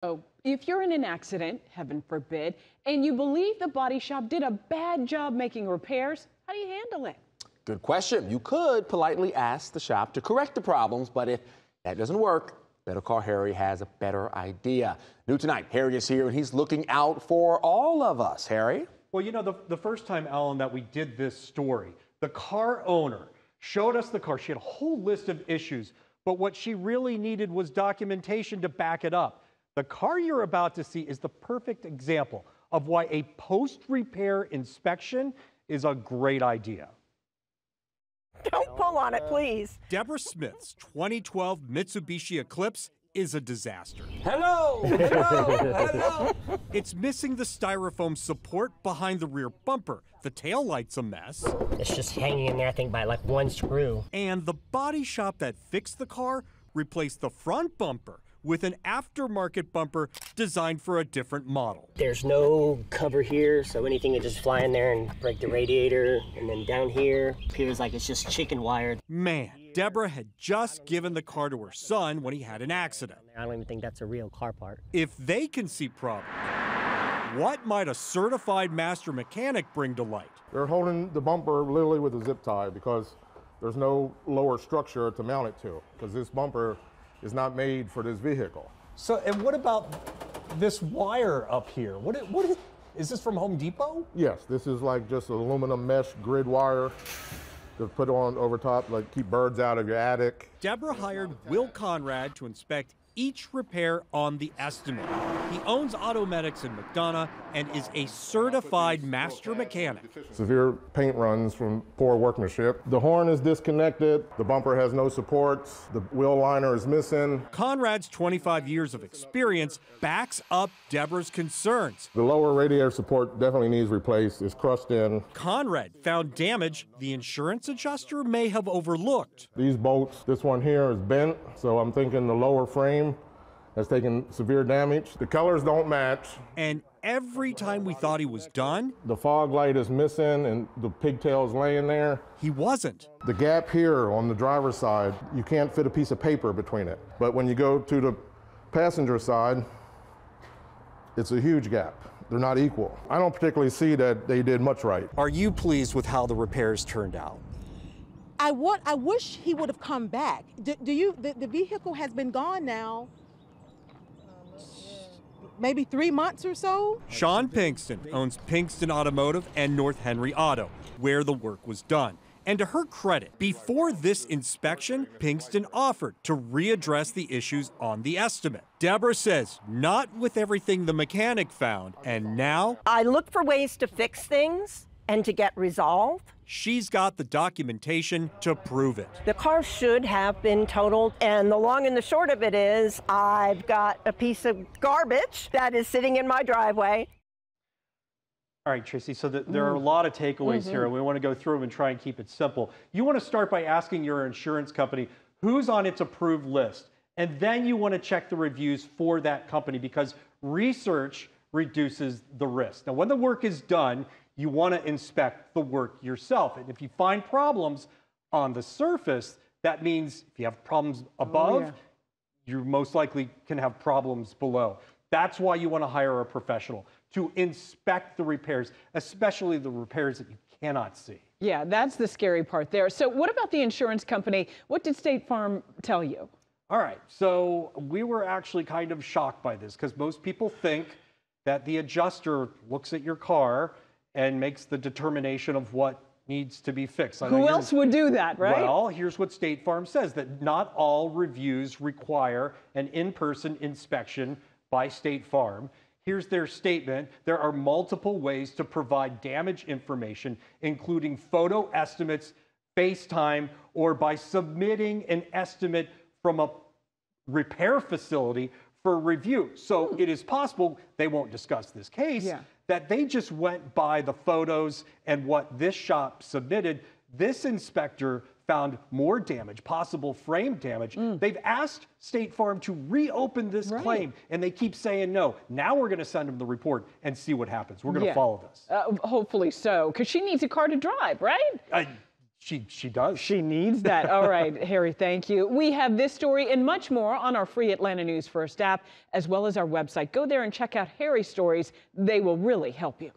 So, if you're in an accident, heaven forbid, and you believe the body shop did a bad job making repairs, how do you handle it? Good question. You could politely ask the shop to correct the problems, but if that doesn't work, Better Call Harry has a better idea. New tonight, Harry is here and he's looking out for all of us. Harry? Well, you know, the first time, Alan, that we did this story, the car owner showed us the car. She had a whole list of issues, but what she really needed was documentation to back it up. The car you're about to see is the perfect example of why a post-repair inspection is a great idea. Don't pull on it, please. Deborah Smith's 2012 Mitsubishi Eclipse is a disaster. Hello! Hello! Hello! It's missing the styrofoam support behind the rear bumper. The taillight's a mess. It's just hanging in there, I think, by like one screw. And the body shop that fixed the car replaced the front bumper with an aftermarket bumper designed for a different model. There's no cover here, so anything would just fly in there and break the radiator. And then down here appears like it's just chicken wired. Man, Deborah had just given the car to her son when he had an accident. I don't even think that's a real car part. If they can see problems, what might a certified master mechanic bring to light? They're holding the bumper literally with a zip tie because there's no lower structure to mount it to, because this bumper is not made for this vehicle. So, and what about this wire up here? Is this from Home Depot? Yes, this is like just aluminum mesh grid wire to put on over top, like keep birds out of your attic. Deborah hired Will Conrad to inspect each repair on the estimate. He owns Automedics in McDonough and is a certified master mechanic. Severe paint runs from poor workmanship. The horn is disconnected, the bumper has no supports, the wheel liner is missing. Conrad's 25 years of experience backs up Deborah's concerns. The lower radiator support definitely needs replaced, it's crushed in. Conrad found damage the insurance adjuster may have overlooked. These bolts, this one here is bent, so I'm thinking the lower frame has taken severe damage. The colors don't match. And every time we thought he was done, the fog light is missing and the pigtail's laying there. He wasn't. The gap here on the driver's side, you can't fit a piece of paper between it. But when you go to the passenger side, it's a huge gap. They're not equal. I don't particularly see that they did much right. Are you pleased with how the repairs turned out? I wish he would have come back. The vehicle has been gone now maybe 3 months or so. Sean Pinkston owns Pinkston Automotive and North Henry Auto, where the work was done. And to her credit, before this inspection, Pinkston offered to readdress the issues on the estimate. Deborah says not with everything the mechanic found, and now I look for ways to fix things and to get resolved. She's got the documentation to prove it. The car should have been totaled, and the long and the short of it is I've got a piece of garbage that is sitting in my driveway. All right, Tracy, so there are a lot of takeaways here, and we want to go through them and try and keep it simple. You want to start by asking your insurance company who's on its approved list, and then you want to check the reviews for that company because research reduces the risk. Now, when the work is done, you want to inspect the work yourself. And if you find problems on the surface, that means if you have problems above, you most likely can have problems below. That's why you want to hire a professional to inspect the repairs, especially the repairs that you cannot see. Yeah, that's the scary part there. So what about the insurance company? What did State Farm tell you? All right, so we were actually kind of shocked by this because most people think that the adjuster looks at your car and makes the determination of what needs to be fixed. Who else would do that, right? Well, here's what State Farm says, that not all reviews require an in-person inspection by State Farm. Here's their statement. There are multiple ways to provide damage information, including photo estimates, FaceTime, or by submitting an estimate from a repair facility for review. So it is possible, they won't discuss this case, that they just went by the photos and what this shop submitted. This inspector found more damage, possible frame damage. They've asked State Farm to reopen this claim, and they keep saying no. Now we're going to send them the report and see what happens. We're going to follow this. Hopefully so, because she needs a car to drive, right? She does. She needs that. All right, Harry, thank you. We have this story and much more on our free Atlanta News First app, as well as our website. Go there and check out Harry's stories. They will really help you.